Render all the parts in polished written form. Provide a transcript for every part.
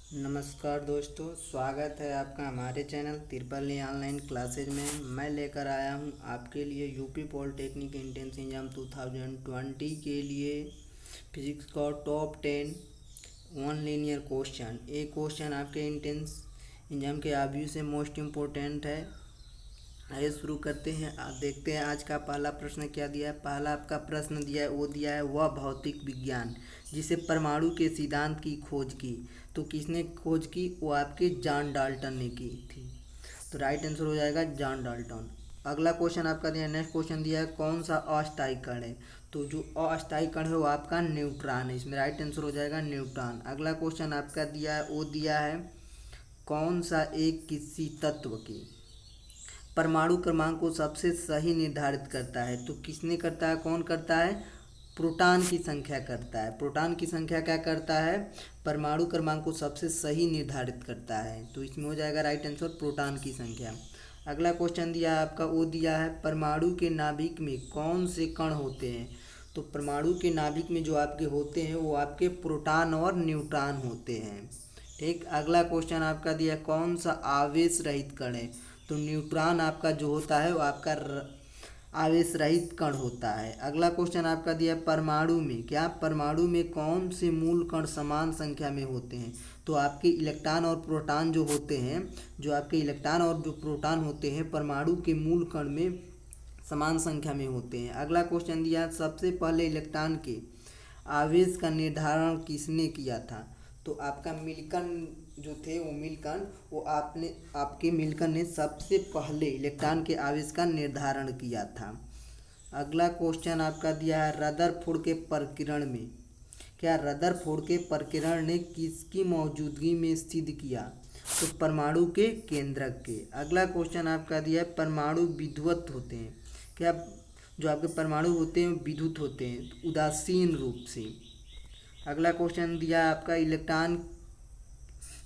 नमस्कार दोस्तों, स्वागत है आपका हमारे चैनल तिरपल ऑनलाइन क्लासेज में। मैं लेकर आया हूं आपके लिए यूपी पॉलिटेक्निक एंट्रेंस एग्जाम 2020 के लिए फिजिक्स का टॉप 10 वन लीनियर क्वेश्चन। एक क्वेश्चन आपके एंट्रेंस एग्जाम के आव्यू से मोस्ट इम्पोर्टेंट है। आइए शुरू करते हैं। आप देखते हैं आज का पहला प्रश्न क्या दिया है। पहला आपका प्रश्न दिया है, वो दिया है वह भौतिक विज्ञान जिसे परमाणु के सिद्धांत की खोज की। तो किसने खोज की? वो आपके जॉन डाल्टन ने की थी। तो राइट आंसर हो जाएगा जॉन डाल्टन। अगला क्वेश्चन आपका दिया है, नेक्स्ट क्वेश्चन दिया है कौन सा अस्थायी कण है। तो जो अस्थायी कण है वो आपका न्यूट्रॉन है। इसमें राइट आंसर हो जाएगा न्यूट्रॉन। अगला क्वेश्चन आपका दिया है, वो दिया है कौन सा एक किसी तत्व की परमाणु क्रमांक को सबसे सही निर्धारित करता है। तो किसने करता है, कौन करता है? प्रोटॉन की संख्या करता है। प्रोटॉन की संख्या क्या करता है? परमाणु क्रमांक को सबसे सही निर्धारित करता है। तो इसमें हो जाएगा राइट आंसर प्रोटॉन की संख्या। अगला क्वेश्चन दिया है आपका, वो दिया है परमाणु के नाभिक में कौन से कण होते हैं। तो परमाणु के नाभिक में जो आपके होते हैं वो आपके प्रोटॉन और न्यूट्रॉन होते हैं। ठीक। अगला क्वेश्चन आपका दिया कौन सा आवेश रहित कण है। तो न्यूट्रॉन आपका जो होता है वो आपका आवेश रहित कण होता है। अगला क्वेश्चन आपका दिया परमाणु में क्या, परमाणु में कौन से मूल कण समान संख्या में होते हैं। तो आपके इलेक्ट्रॉन और प्रोटॉन जो होते हैं, जो आपके इलेक्ट्रॉन और जो प्रोटॉन होते हैं परमाणु के मूल कण में समान संख्या में होते हैं। अगला क्वेश्चन दिया सबसे पहले इलेक्ट्रॉन के आवेश का निर्धारण किसने किया था। तो आपका मिल्कन जो थे वो मिल्कन, वो आपके मिल्कन ने सबसे पहले इलेक्ट्रॉन के आवेश का निर्धारण किया था। अगला क्वेश्चन आपका दिया है रदरफोर्ड के प्रकीर्ण में क्या, रदरफोर्ड के प्रकीर्ण ने किसकी मौजूदगी में सिद्ध किया। तो परमाणु के केंद्रक के। अगला क्वेश्चन आपका दिया है परमाणु विद्युत होते हैं क्या, जो आपके परमाणु होते हैं विद्युत होते हैं उदासीन रूप से। अगला क्वेश्चन दिया है आपका इलेक्ट्रॉन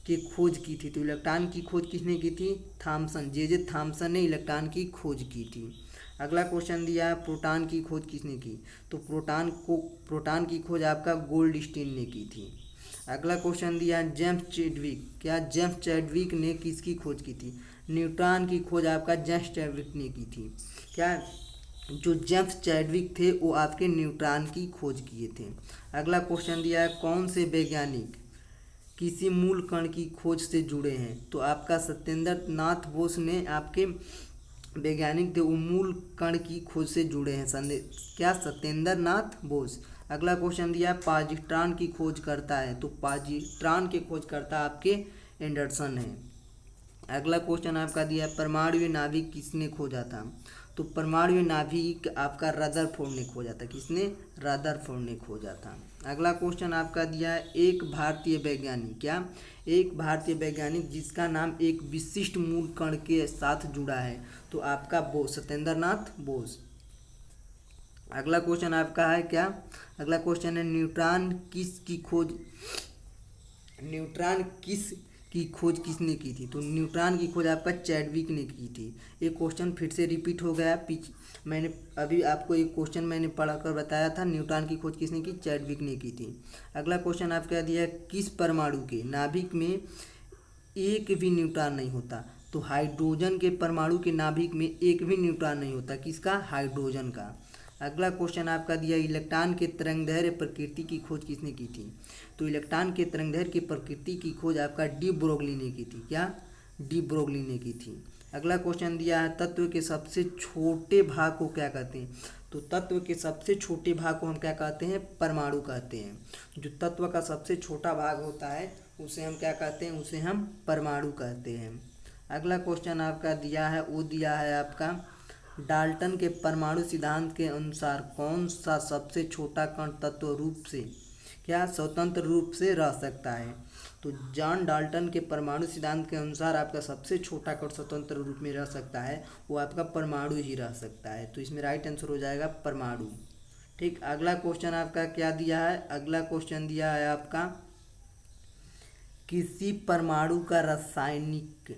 की खोज की थी। तो इलेक्ट्रॉन की खोज किसने की थी? थॉमसन, जे थॉमसन ने इलेक्ट्रॉन की खोज की थी। अगला क्वेश्चन दिया है प्रोटॉन की खोज किसने की। तो प्रोटॉन की खोज आपका गोल्डस्टीन ने की थी। अगला क्वेश्चन दिया है जेम्स चैडविक क्या, जेम्स चैडविक ने किसकी खोज की थी। न्यूट्रॉन की खोज आपका जेम्स चैडविक ने की थी। क्या, जो जेम्स चैडविक थे वो आपके न्यूट्रॉन की खोज किए थे। अगला क्वेश्चन दिया है कौन से वैज्ञानिक किसी मूल कण की खोज से जुड़े हैं। तो आपका सत्येंद्र नाथ बोस ने आपके वैज्ञानिक थे वो मूल कण की खोज से जुड़े हैं। क्या, सत्येंद्र नाथ बोस। अगला क्वेश्चन दिया पॉजिट्रॉन की खोज करता है। तो पॉजिट्रॉन के खोज करता आपके एंडरसन है। अगला क्वेश्चन आपका दिया परमाणु नाभिक किसने खोजा था। तो परमाणु नाभिक आपका रदरफोर्ड ने खोजा था। किसने? रदरफोर्ड ने खोजा था। अगला क्वेश्चन आपका दिया है एक भारतीय वैज्ञानिक क्या, एक भारतीय वैज्ञानिक जिसका नाम एक विशिष्ट मूल कण के साथ जुड़ा है। तो आपका बोस, सत्येंद्र नाथ बोस। अगला क्वेश्चन आपका है क्या, अगला क्वेश्चन है न्यूट्रॉन की खोज किसने की थी। तो न्यूट्रॉन की खोज आपका चैडविक ने की थी। एक क्वेश्चन फिर से रिपीट हो गया पीछे, मैंने अभी आपको एक क्वेश्चन मैंने पढ़कर बताया था, न्यूट्रॉन की खोज किसने की, चैडविक ने की थी। अगला क्वेश्चन आपका दिया है किस परमाणु के नाभिक में एक भी न्यूट्रॉन नहीं होता। तो हाइड्रोजन के परमाणु के नाभिक में एक भी न्यूट्रॉन नहीं होता। किसका? हाइड्रोजन का। अगला क्वेश्चन आपका दिया इलेक्ट्रॉन के तरंगदैर्घ्य प्रकृति की खोज किसने की थी। तो इलेक्ट्रॉन के तरंगदैर्घ्य की प्रकृति की खोज आपका डी ब्रोगली ने की थी। क्या? डी ब्रोगली ने की थी। अगला क्वेश्चन दिया है तत्व के सबसे छोटे भाग को क्या कहते हैं। तो तत्व के सबसे छोटे भाग को हम क्या कहते हैं? परमाणु कहते हैं। जो तत्व का सबसे छोटा भाग होता है उसे हम क्या कहते हैं? उसे हम परमाणु कहते हैं। अगला क्वेश्चन आपका दिया है, वो दिया है आपका डाल्टन के परमाणु सिद्धांत के अनुसार कौन सा सबसे छोटा कण तत्व रूप से क्या स्वतंत्र रूप से रह सकता है। तो जॉन डाल्टन के परमाणु सिद्धांत के अनुसार आपका सबसे छोटा कण स्वतंत्र रूप में रह सकता है वो आपका परमाणु ही रह सकता है। तो इसमें राइट आंसर हो जाएगा परमाणु। ठीक। अगला क्वेश्चन आपका क्या दिया है, अगला क्वेश्चन दिया है आपका किसी परमाणु का रासायनिक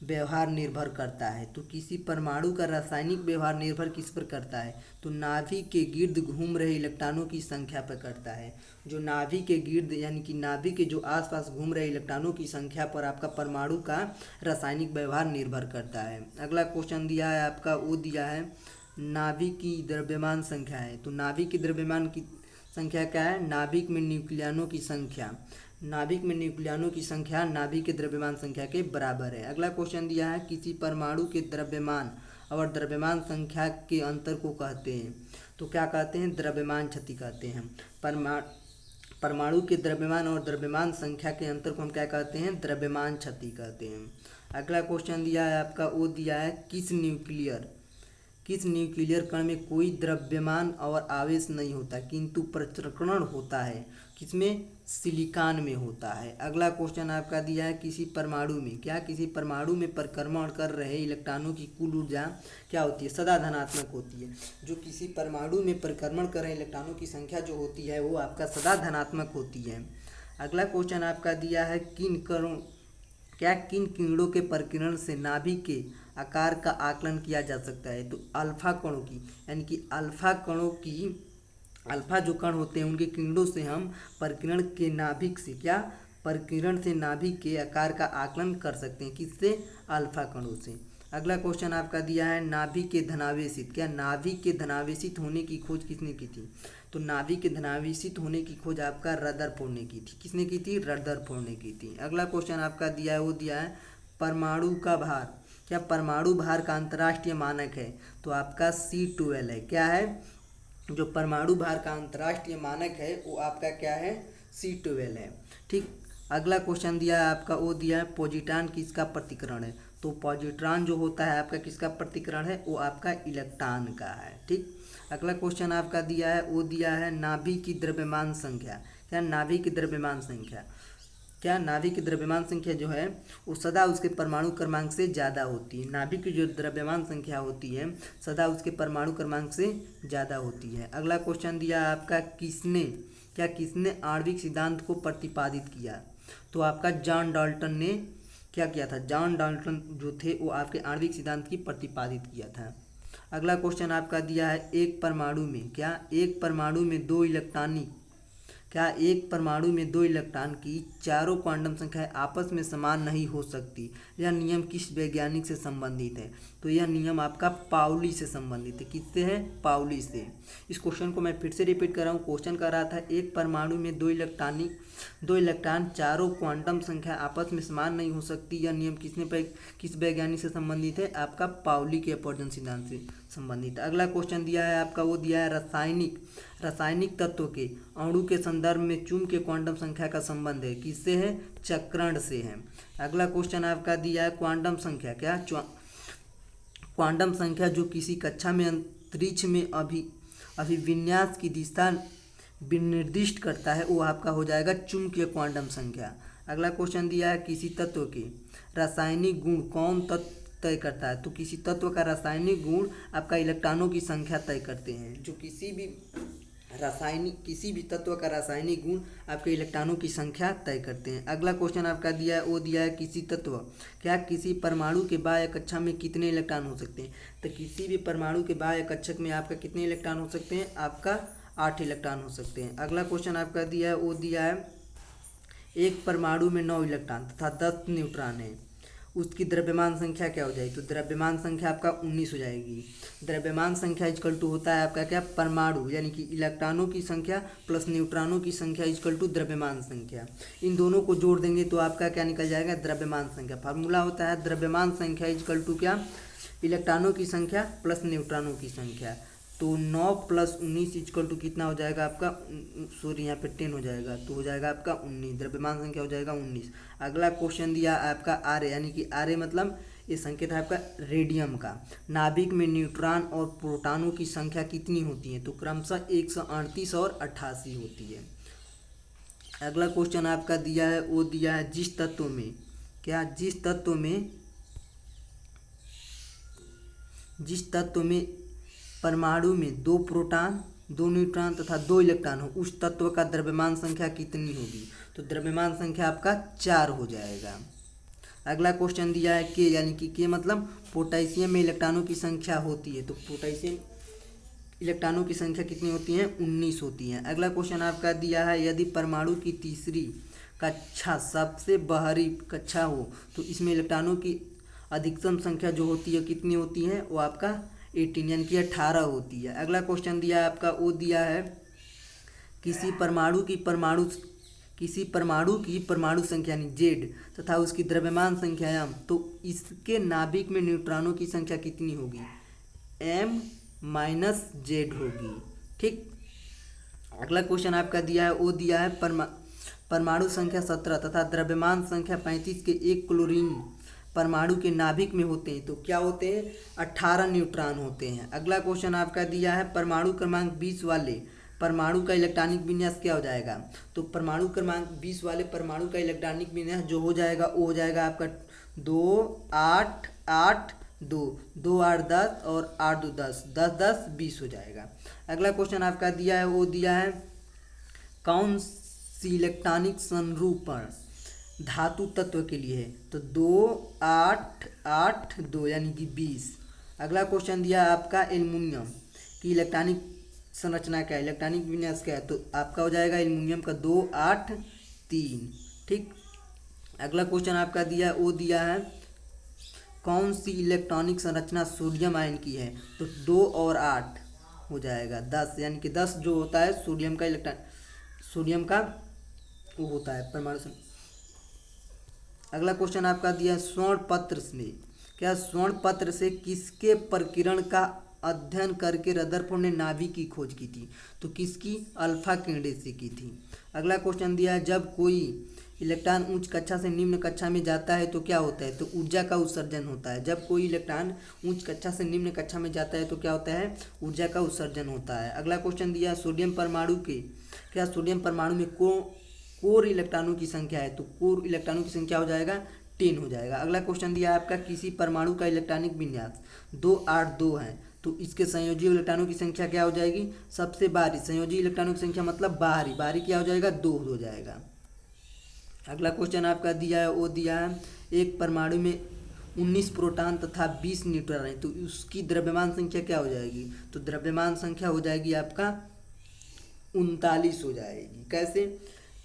व्यवहार निर्भर करता है। तो किसी परमाणु का रासायनिक व्यवहार निर्भर किस पर करता है? तो नाभिक के गिर्द घूम रहे इलेक्ट्रॉनों की संख्या पर करता है। जो नाभिक के गिर्द यानी कि नाभिक के जो आसपास घूम रहे इलेक्ट्रॉनों की संख्या पर आपका परमाणु का रासायनिक व्यवहार निर्भर करता है। अगला क्वेश्चन दिया है आपका, वो दिया है नाभिक की द्रव्यमान संख्या है। तो नाभिक की द्रव्यमान की संख्या क्या है? नाभिक में न्यूक्लियनों की संख्या, नाभिक में न्यूक्लियनों की संख्या नाभिक के द्रव्यमान संख्या के बराबर है। अगला क्वेश्चन दिया है किसी परमाणु के द्रव्यमान और द्रव्यमान संख्या के अंतर को कहते हैं। तो क्या कहते हैं? द्रव्यमान क्षति कहते हैं। परमाणु के द्रव्यमान और द्रव्यमान संख्या के अंतर को हम क्या कहते हैं? द्रव्यमान क्षति कहते हैं। अगला क्वेश्चन दिया है आपका, वो दिया है किस न्यूक्लियर कण में कोई द्रव्यमान और आवेश नहीं होता किंतु प्रचक्रण होता है? किसमें? सिलिकॉन में होता है। अगला क्वेश्चन आपका दिया है किसी परमाणु में, क्या किसी परमाणु में परिक्रमण कर रहे इलेक्ट्रॉनों की कुल ऊर्जा क्या होती है? सदा धनात्मक होती है। जो किसी परमाणु में परिक्रमण कर रहे इलेक्ट्रॉनों की संख्या जो होती है वो आपका सदा धनात्मक होती है। अगला क्वेश्चन आपका दिया है किन किरणों के परिकिरण से नाभिक के आकार का आकलन किया जा सकता है? तो अल्फा कणों की, यानी कि अल्फा जो कण होते हैं उनके किरणों से हम परिकिरण से नाभिक के आकार का आकलन कर सकते हैं। किससे? अल्फा कणों से। अगला क्वेश्चन आपका दिया है नाभिक के धनावेशित, क्या नाभिक के धनावेशित होने की खोज किसने की थी? तो नाभिक के धनावेशित होने की खोज आपका रदरफोर्ड ने की थी। किसने की थी? रदरफोर्ड ने की थी। अगला क्वेश्चन आपका दिया है, वो दिया है परमाणु का भार, क्या परमाणु भार का अंतर्राष्ट्रीय मानक है? तो आपका C12 है। क्या है? जो परमाणु भार का अंतर्राष्ट्रीय मानक है वो आपका क्या है? C12 है। ठीक। अगला क्वेश्चन दिया है आपका, वो दिया है पॉजिट्रॉन किसका प्रतिकरण है? तो पॉजिट्रॉन जो होता है आपका किसका प्रतिकरण है? वो आपका इलेक्ट्रॉन का है। ठीक। अगला क्वेश्चन आपका दिया है, वो दिया है नाभिक की द्रव्यमान संख्या, क्या नाभिक की द्रव्यमान संख्या, क्या नाभिक की द्रव्यमान संख्या जो है वो सदा उसके परमाणु क्रमांक से ज़्यादा होती है। नाभिक की जो द्रव्यमान संख्या होती है सदा उसके परमाणु क्रमांक से ज़्यादा होती है। अगला क्वेश्चन दिया आपका किसने आणविक सिद्धांत को प्रतिपादित किया? तो आपका जॉन डाल्टन ने क्या किया था? जॉन डाल्टन जो थे वो आपके आणविक सिद्धांत की प्रतिपादित किया था। अगला क्वेश्चन आपका दिया है एक परमाणु में दो इलेक्ट्रॉन की चारों क्वांटम संख्याएं आपस में समान नहीं हो सकती, यह नियम किस वैज्ञानिक से संबंधित है? तो यह नियम आपका पाउली से संबंधित है। किससे है? पाउली से। इस क्वेश्चन को मैं फिर से रिपीट कर रहा हूँ। क्वेश्चन कर रहा था एक परमाणु में दो इलेक्ट्रॉन चारों क्वांटम संख्या आपस में समान नहीं हो सकती, यह नियम किस वैज्ञानिक से संबंधित है? आपका पाउली के अपवर्जन सिद्धांत से संबंधित। अगला क्वेश्चन दिया है आपका, वो दिया है रासायनिक तत्व के अणु के संदर्भ में चुंबकीय के क्वांटम संख्या का संबंध है? किससे है? चक्रण से है। अगला क्वेश्चन आपका दिया है क्वांटम संख्या, क्या क्वांटम संख्या जो किसी कक्षा में अंतरिक्ष में अभिविन्यास की दिशा विनिर्दिष्ट करता है वो आपका हो जाएगा चुंबकीय क्वांटम संख्या। अगला क्वेश्चन दिया है किसी तत्व के रासायनिक गुण कौन तत्व तय करता है? तो किसी तत्व का रासायनिक गुण आपका इलेक्ट्रॉनों की संख्या तय करते हैं। जो किसी भी तत्व का रासायनिक गुण आपके इलेक्ट्रॉनों की संख्या तय करते हैं। अगला क्वेश्चन आपका दिया है, वो दिया है किसी परमाणु के बाह्य कक्षा में कितने इलेक्ट्रॉन हो सकते हैं? तो किसी भी परमाणु के बाह्य कक्षक में आपका कितने इलेक्ट्रॉन हो सकते हैं? आपका 8 इलेक्ट्रॉन हो सकते हैं। अगला क्वेश्चन आपका दिया है, वो दिया है एक परमाणु में 9 इलेक्ट्रॉन तथा 10 न्यूट्रॉन है, उसकी द्रव्यमान संख्या क्या हो जाएगी? तो द्रव्यमान संख्या आपका 19 हो जाएगी। द्रव्यमान संख्या इक्वल टू होता है आपका क्या? परमाणु यानी कि इलेक्ट्रॉनों की संख्या प्लस न्यूट्रॉनों की संख्या इक्वल टू द्रव्यमान संख्या। इन दोनों को जोड़ देंगे तो आपका क्या निकल जाएगा? द्रव्यमान संख्या। फार्मूला होता है द्रव्यमान संख्या इक्वल टू क्या? इलेक्ट्रॉनों की संख्या प्लस न्यूट्रॉनों की संख्या। तो 9 + 19 इक्वल टू कितना हो जाएगा आपका? सॉरी यहाँ पे 10 हो जाएगा, तो हो जाएगा आपका 19। द्रव्यमान संख्या हो जाएगा 19। अगला क्वेश्चन दिया आपका आर्य, यानी कि आर्य मतलब ये संकेत है आपका रेडियम का। नाभिक में न्यूट्रॉन और प्रोटॉनों की संख्या कितनी होती है? तो क्रमशः 138 और 88 होती है। अगला क्वेश्चन आपका दिया है, वो दिया है जिस तत्व में परमाणु में 2 प्रोटॉन 2 न्यूट्रॉन तथा 2 इलेक्ट्रॉन हो उस तत्व का द्रव्यमान संख्या कितनी होगी? तो द्रव्यमान संख्या आपका 4 हो जाएगा। अगला क्वेश्चन दिया है के, यानी कि के मतलब पोटेशियम में इलेक्ट्रॉनों की संख्या होती है, तो पोटेशियम इलेक्ट्रॉनों की संख्या कितनी होती है, 19 होती है। अगला क्वेश्चन आपका दिया है यदि परमाणु की तीसरी कक्षा सबसे बाहरी कक्षा हो तो इसमें इलेक्ट्रॉनों की अधिकतम संख्या जो होती है कितनी होती है, वो आपका 18 यानी कि 18 होती है। अगला क्वेश्चन दिया है आपका, वो दिया है किसी परमाणु की परमाणु संख्या यानी जेड तथा उसकी द्रव्यमान संख्या एम, तो इसके नाभिक में न्यूट्रॉनों की संख्या कितनी होगी, एम माइनस जेड होगी। ठीक। अगला क्वेश्चन आपका दिया है, वो दिया है परमाणु संख्या 17 तथा द्रव्यमान संख्या 35 के एक क्लोरीन परमाणु के नाभिक में होते हैं तो क्या होते हैं, 18 न्यूट्रॉन होते हैं। अगला क्वेश्चन आपका दिया है परमाणु क्रमांक 20 वाले परमाणु का इलेक्ट्रॉनिक विन्यास क्या हो जाएगा, तो परमाणु क्रमांक 20 वाले परमाणु का इलेक्ट्रॉनिक विन्यास जो हो जाएगा वो हो जाएगा आपका 2 8 8 2 2 8 10 और 8 2 10 10 10 20 हो जाएगा। अगला क्वेश्चन आपका दिया है, वो दिया है कौन सी इलेक्ट्रॉनिक संरूपण धातु तत्व के लिए है, तो 2 8 8 2 यानी कि 20। अगला क्वेश्चन दिया आपका एल्युमिनियम की इलेक्ट्रॉनिक संरचना क्या है, इलेक्ट्रॉनिक विन्यास क्या है, तो आपका हो जाएगा एल्युमिनियम का 2 8 3। ठीक। अगला क्वेश्चन आपका दिया, वो दिया है कौन सी इलेक्ट्रॉनिक संरचना सोडियम आयन की है, तो 2 और 8 हो जाएगा 10, यानी कि 10 जो होता है सोडियम का वो होता है परमाणु। अगला क्वेश्चन आपका दिया स्वर्ण पत्र में, क्या स्वर्ण पत्र से किसके प्रकीर्णन का अध्ययन करके रदरफोर्ड ने नाभिक की खोज की थी, तो किसकी, अल्फा किरणें से की थी। अगला क्वेश्चन दिया है जब कोई इलेक्ट्रॉन उच्च कक्षा से निम्न कक्षा में जाता है तो क्या होता है, तो ऊर्जा का उत्सर्जन होता है। जब कोई इलेक्ट्रॉन उच्च कक्षा से निम्न कक्षा में जाता है तो क्या होता है, ऊर्जा का उत्सर्जन होता है। अगला क्वेश्चन दिया सोडियम परमाणु के, क्या सोडियम परमाणु में कोर इलेक्ट्रॉनों की संख्या है, तो कोर इलेक्ट्रॉनों की संख्या हो जाएगा 10 हो जाएगा। अगला क्वेश्चन दिया है आपका किसी परमाणु का इलेक्ट्रॉनिक विन्यास 2 8 2 है तो इसके संयोजी इलेक्ट्रॉनों की संख्या क्या हो जाएगी, सबसे बाहरी संयोजी इलेक्ट्रॉनों की संख्या मतलब बाहरी क्या हो जाएगा, 2 हो जाएगा। अगला क्वेश्चन आपका दिया है, वो दिया है एक परमाणु में 19 प्रोटॉन तथा 20 न्यूट्रॉन है तो उसकी द्रव्यमान संख्या क्या हो जाएगी, तो द्रव्यमान संख्या हो जाएगी आपका 39 हो जाएगी। कैसे,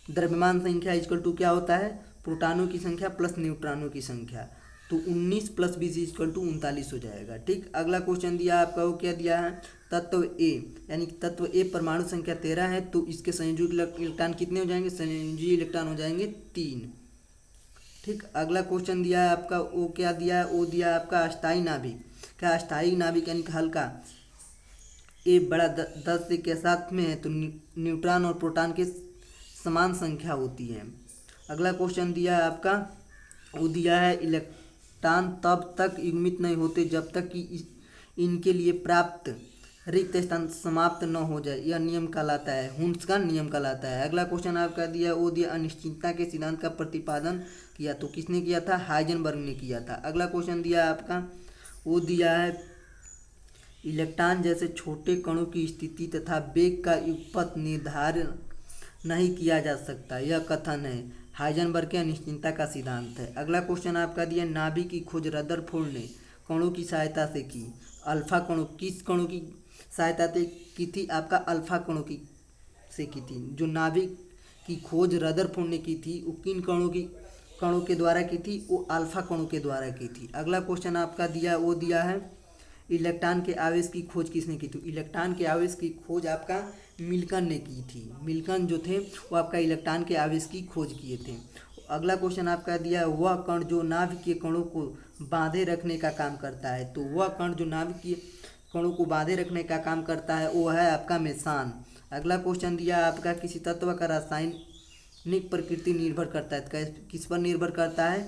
द्रव्यमान संख्या इक्वल टू क्या होता है, प्रोटॉनों की संख्या प्लस न्यूट्रॉनों की संख्या, तो 19 + 20 इक्वल टू 39 हो जाएगा। ठीक। अगला क्वेश्चन दिया आपका, वो क्या दिया है तत्व ए, यानी तत्व ए परमाणु संख्या 13 है तो इसके संयोजी इलेक्ट्रॉन कितने हो जाएंगे, संयोजी इलेक्ट्रॉन हो जाएंगे 3। ठीक। अगला क्वेश्चन दिया है आपका, वो क्या दिया है, वो दिया है आपका अस्थायी नाभिक, क्या अस्थायी नाभिक यानी कि हल्का ए बड़ा 10 के साथ में है तो न्यूट्रॉन और प्रोटॉन के समान संख्या होती है। अगला क्वेश्चन दिया है आपका, वो दिया है इलेक्ट्रॉन तब तक युग्मित नहीं होते जब तक कि इनके लिए प्राप्त रिक्त स्थान समाप्त न हो जाए, यह नियम कहलाता है, हुन्स का नियम कहलाता है। अगला क्वेश्चन आपका दिया, वो दिया अनिश्चितता के सिद्धांत का प्रतिपादन किया तो किसने किया था, हाइजेनबर्ग ने किया था। अगला क्वेश्चन दिया आपका, वो दिया है इलेक्ट्रॉन जैसे छोटे कणों की स्थिति तथा वेग का युगपथ निर्धारण नहीं किया जा सकता, यह कथन है हाइजेनबर्ग के अनिश्चितता का सिद्धांत है। अगला क्वेश्चन आपका दिया नाभिक की खोज रदरफोर्ड ने कणों की सहायता से की, अल्फा कणों, किस कणों की सहायता से की थी, आपका अल्फा कणों की से की थी। जो नाभिक की खोज रदरफोर्ड ने की थी वो किन कणों के द्वारा की थी, वो अल्फा कणों के द्वारा की थी। अगला क्वेश्चन आपका दिया, वो दिया है इलेक्ट्रॉन के आवेश की खोज किसने की थी, इलेक्ट्रॉन के आवेश की खोज आपका मिल्टन ने की थी। मिल्टन जो थे वो आपका इलेक्ट्रॉन के आवेश की खोज किए थे। अगला क्वेश्चन आपका दिया, वह कण जो नाभिक के कणों को बांधे रखने का काम करता है, तो वह कण जो नाभिक के कणों को बांधे रखने का काम करता है वो है आपका मेसान। अगला क्वेश्चन दिया आपका किसी तत्व का रासायनिक प्रकृति निर्भर करता है, किस पर निर्भर करता है,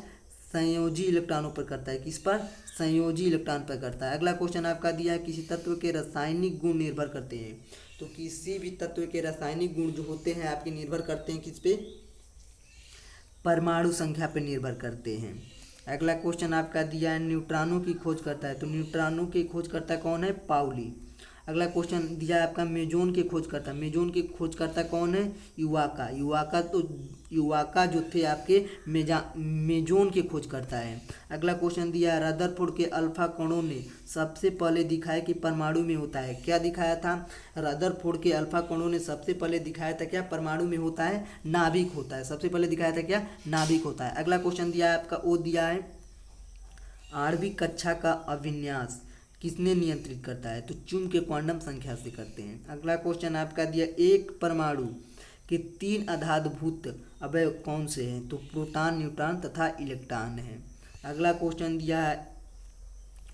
संयोजी इलेक्ट्रॉनों पर करता है, किस पर, संयोजी इलेक्ट्रॉन पर करता है। अगला क्वेश्चन आपका दिया है किसी तत्व के रासायनिक गुण निर्भर करते हैं, तो किसी भी तत्व के रासायनिक गुण जो होते हैं आपके निर्भर करते हैं किस पे, परमाणु संख्या पे निर्भर करते हैं। अगला क्वेश्चन आपका दिया है न्यूट्रॉनों की खोज करता है, तो न्यूट्रॉनों की खोज करता कौन है, पाउली। अगला क्वेश्चन दिया है आपका मेजोन के खोजकर्ता। मेजोन के खोजकर्ता कौन है? युवाका जो थे आपके मेजोन के खोजकर्ता है। अगला क्वेश्चन दिया है रदरफोर्ड के अल्फा कणों ने सबसे पहले दिखाया कि परमाणु में होता है। क्या दिखाया था? रदरफोर्ड के अल्फा कणों ने सबसे पहले दिखाया था क्या? परमाणु में होता है नाभिक होता है। सबसे पहले दिखाया था क्या? नाभिक होता है। अगला क्वेश्चन दिया है आपका ओ दिया है 8वीं कक्षा का अभिन्यास किसने नियंत्रित करता है? तो चुंब के क्वांटम संख्या से करते हैं। अगला क्वेश्चन आपका दिया एक परमाणु के 3 आधारभूत अवयव कौन से हैं? तो प्रोटॉन, न्यूट्रॉन तथा इलेक्ट्रॉन है। अगला क्वेश्चन दिया है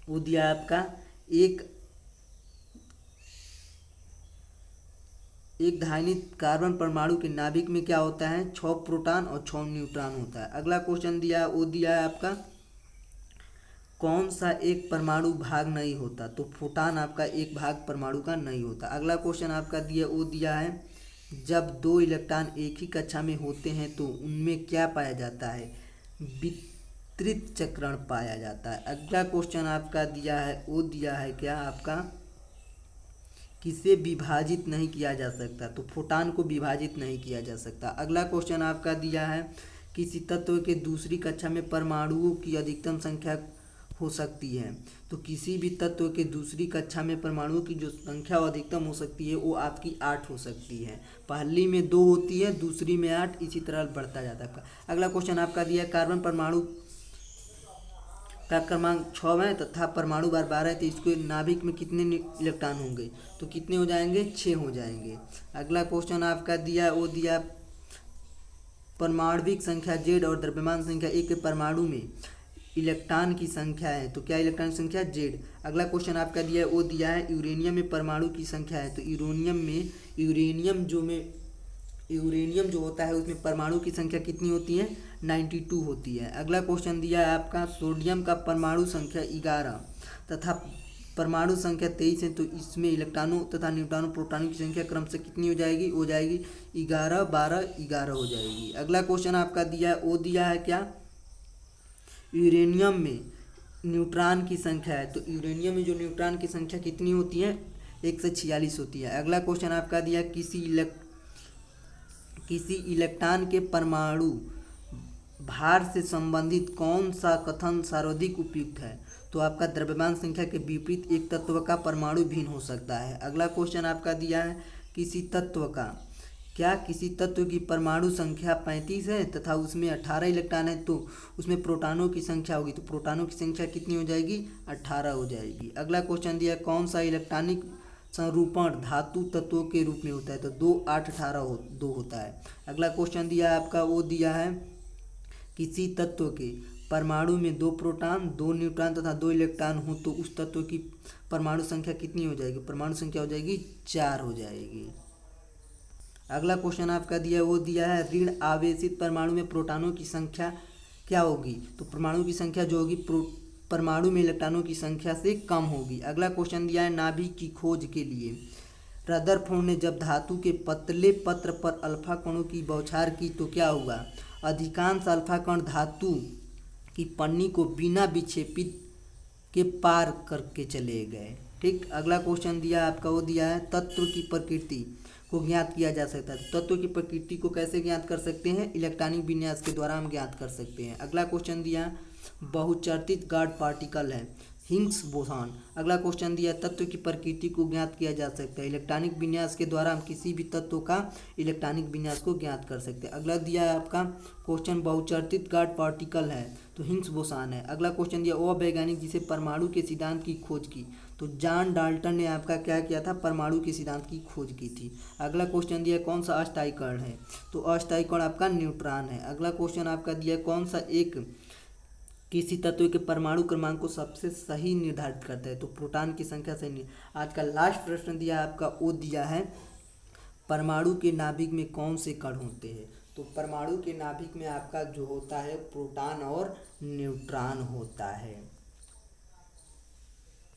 वो दिया है आपका एक धायनिक कार्बन परमाणु के नाभिक में क्या होता है? 6 प्रोटॉन और 6 न्यूट्रॉन होता है। अगला क्वेश्चन दिया है वो दिया है आपका कौन सा एक परमाणु भाग नहीं होता? तो प्रोटॉन आपका एक भाग परमाणु का नहीं होता। अगला क्वेश्चन आपका दिया वो दिया है जब 2 इलेक्ट्रॉन एक ही कक्षा में होते हैं तो उनमें क्या पाया जाता है? वितरित चक्रण पाया जाता है। अगला क्वेश्चन आपका दिया है वो दिया है क्या आपका किसे विभाजित नहीं किया जा सकता? तो फोटॉन को विभाजित नहीं किया जा सकता। अगला क्वेश्चन आपका दिया है किसी तत्व के दूसरी कक्षा में परमाणुओं की अधिकतम संख्या हो सकती है। तो किसी भी तत्व के दूसरी कक्षा में परमाणुओं की जो संख्या अधिकतम हो सकती है वो आपकी 8 हो सकती है। पहली में 2 होती है, दूसरी में 8, इसी तरह बढ़ता जाता है आपका। अगला क्वेश्चन आपका दिया है कार्बन परमाणु का क्रमांक 6 है तथा परमाणु बार 12 है, तो इसके नाभिक में कितने इलेक्ट्रॉन होंगे? तो कितने हो जाएंगे? 6 हो जाएंगे। अगला क्वेश्चन आपका दिया वो दिया परमाणविक संख्या Z और द्रव्यमान संख्या A के परमाणु में इलेक्ट्रॉन की संख्या है। तो क्या इलेक्ट्रॉन की संख्या? Z। अगला क्वेश्चन आपका दिया है वो दिया है यूरेनियम में परमाणु की संख्या है। तो यूरेनियम जो होता है उसमें परमाणु की संख्या कितनी होती है? 92 होती है। अगला क्वेश्चन दिया है आपका सोडियम का परमाणु संख्या 11 तथा परमाणु संख्या 23 है, तो इसमें इलेक्ट्रॉनों तथा न्यूट्रॉनों प्रोटॉनों की संख्या क्रम से कितनी हो जाएगी? 11, 12, 11 हो जाएगी। अगला क्वेश्चन आपका दिया है वो दिया है क्या यूरेनियम में न्यूट्रॉन की संख्या है। तो यूरेनियम में जो न्यूट्रॉन की संख्या कितनी होती है? 146 होती है। अगला क्वेश्चन आपका दिया किसी इलेक्ट्रॉन के परमाणु भार से संबंधित कौन सा कथन सर्वाधिक उपयुक्त है? तो आपका द्रव्यमान संख्या के विपरीत एक तत्व का परमाणु भिन्न हो सकता है। अगला क्वेश्चन आपका दिया है किसी तत्व की परमाणु संख्या 35 है तथा उसमें 18 इलेक्ट्रॉन है, तो उसमें प्रोटॉनों की संख्या होगी। तो प्रोटॉनों की संख्या कितनी हो जाएगी? 18 हो जाएगी। अगला क्वेश्चन दिया कौन सा इलेक्ट्रॉनिक संरूपण धातु तत्वों के रूप में होता है? तो 2, 8, 18 2 होता है। अगला क्वेश्चन दिया है आपका वो दिया है किसी तत्व के परमाणु में 2 प्रोटॉन, 2 न्यूट्रॉन तथा 2 इलेक्ट्रॉन हो तो उस तत्व की परमाणु संख्या कितनी हो जाएगी? परमाणु संख्या हो जाएगी 4 हो जाएगी। अगला क्वेश्चन आपका दिया वो दिया है ऋण आवेशित परमाणु में प्रोटॉनों की संख्या क्या होगी? तो परमाणु की संख्या जो होगी परमाणु में इलेक्ट्रॉनों की संख्या से कम होगी। अगला क्वेश्चन दिया है नाभिक की खोज के लिए रदरफोर्ड ने जब धातु के पतले पत्र पर अल्फा कणों की बौछार की तो क्या हुआ? अधिकांश अल्फा कण धातु की पन्नी को बिना विक्षेपित के पार करके चले गए। ठीक। अगला क्वेश्चन दिया आपका वो दिया है तत्व की प्रकृति को ज्ञात किया जा सकता है। तत्व की प्रकृति को कैसे ज्ञात कर सकते हैं? इलेक्ट्रॉनिक विन्यास के द्वारा हम ज्ञात कर सकते हैं। अगला क्वेश्चन दिया बहुचर्चित गाढ़ पार्टिकल है हिग्स बोसॉन। अगला क्वेश्चन दिया तत्व की प्रकृति को ज्ञात किया जा सकता है। इलेक्ट्रॉनिक विन्यास के द्वारा हम किसी भी तत्व का इलेक्ट्रॉनिक विन्यास को ज्ञात कर सकते हैं। अगला दिया है आपका क्वेश्चन बहुचर्चित गाढ़ पार्टिकल है तो हिग्स बोसॉन है। अगला क्वेश्चन दिया वह वैज्ञानिक जिसे परमाणु के सिद्धांत की खोज की, तो जॉन डाल्टन ने आपका क्या किया था? परमाणु के सिद्धांत की खोज की थी। अगला क्वेश्चन दिया कौन सा अस्थायी कण है? तो अस्थायी कण आपका न्यूट्रॉन है। अगला क्वेश्चन आपका दिया कौन सा एक किसी तत्व के परमाणु क्रमांक को सबसे सही निर्धारित करता है? तो प्रोटॉन की संख्या सही। आज का लास्ट प्रश्न दिया आपका वो दिया है परमाणु के नाभिक में कौन से कण होते हैं? तो परमाणु के नाभिक में आपका जो होता है प्रोटॉन और न्यूट्रॉन होता है।